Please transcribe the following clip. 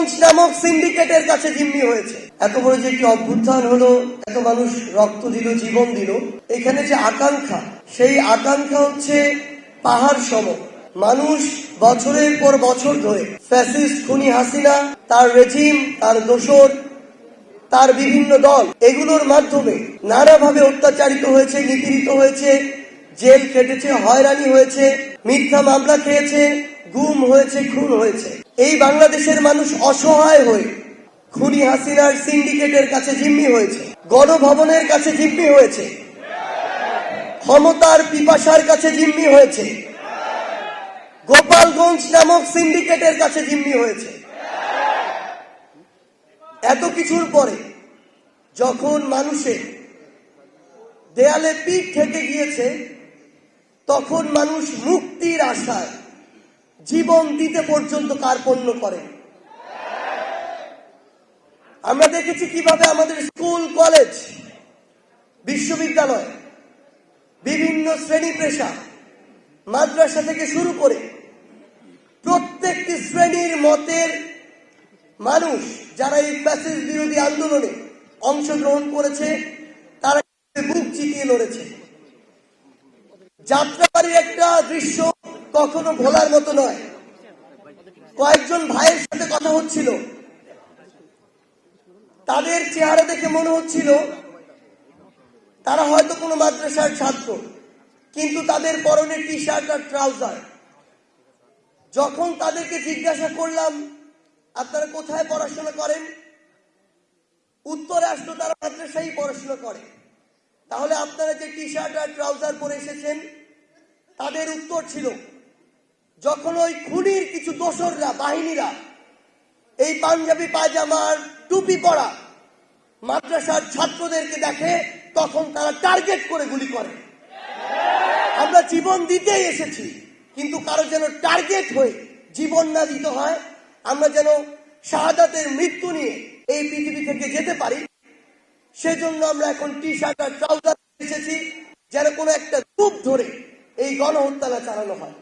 গোপালগঞ্জ নামক সিন্ডিকেটের কাছে জিম্মি হয়েছে। এত বড় যে একটি অভ্যুত্থান হলো, এত মানুষ রক্ত দিল, জীবন দিল, এখানে যে আকাঙ্ক্ষা, সেই আকাঙ্ক্ষা হচ্ছে পাহাড় সম। মানুষ বছরের পর বছর ধরে ফ্যাসিস্ট খুনি হাসিনা, তার রেজিম, তার দোসর, তার বিভিন্ন দল, এগুলোর মাধ্যমে নানাভাবে অত্যাচারিত হয়েছে, নিপীড়িত হয়েছে, জেল খেটেছে, হয়রানি হয়েছে, মিথ্যা মামলা খেয়েছে, গুম হয়েছে, খুন হয়েছে। এই বাংলাদেশের মানুষ অসহায় হয়ে খুনি হাসিনার সিন্ডিকেটের কাছে জিম্মি হয়েছে, গণভবনের কাছে জিম্মি হয়েছে, ক্ষমতার পিপাসার কাছে জিম্মি হয়েছে, গোপালগঞ্জ নামক সিন্ডিকেটের কাছে জিম্মি হয়েছে। এত কিছুর পরে যখন মানুষের দেয়ালে পিঠ থেকে গিয়েছে, তখন মানুষ মুক্তির আশায় জীবন দিতে পর্যন্ত কার্পণ্য করে। আমরা দেখেছি কিভাবে আমাদের স্কুল, কলেজ, বিশ্ববিদ্যালয়, বিভিন্ন শ্রেণী পেশা, মাদ্রাসা থেকে শুরু করে প্রত্যেকটি শ্রেণীর মতের মানুষ যারা এই ফ্যাসিস্ট বিরোধী আন্দোলনে অংশগ্রহণ করেছে, তারা বুক চিতিয়ে লড়েছে। যাত্রাবাড়ির একটা দৃশ্য কখনো ভোলার মতো নয়। কয়েকজন ভাইয়ের সাথে কথা হচ্ছিল, তাদের চেহারা দেখে মনে হচ্ছিল তারা হয়তো কোনো মাদ্রাসার ছাত্র, কিন্তু তাদের পরনে টি শার্ট আর ট্রাউজার। যখন তাদেরকে জিজ্ঞাসা করলাম আপনারা কোথায় পড়াশোনা করেন, উত্তরে আসলো তারা মাদ্রাসায় পড়াশোনা করে। তাহলে আপনারা যে টি শার্ট আর ট্রাউজার পরে এসেছেন, তাদের উত্তর ছিল যখন ওই খুনির কিছু দোসররা, বাহিনীরা এই পাঞ্জাবি পায়জামার টুপি পরা মাদ্রাসার ছাত্রদেরকে দেখে, তখন তারা টার্গেট করে গুলি করে। আমরা জীবন দিতেই এসেছি, কিন্তু কারো যেন টার্গেট হয়ে জীবন না দিতে হয়, আমরা যেন শাহাদাতের মৃত্যু নিয়ে এই পৃথিবী থেকে যেতে পারি, সেজন্য আমরা এখন টি শার্ট আর ট্রাউজার এসেছি, যেন কোনো একটা গ্রুপ ধরে এই গণহত্যা চালানো হয়।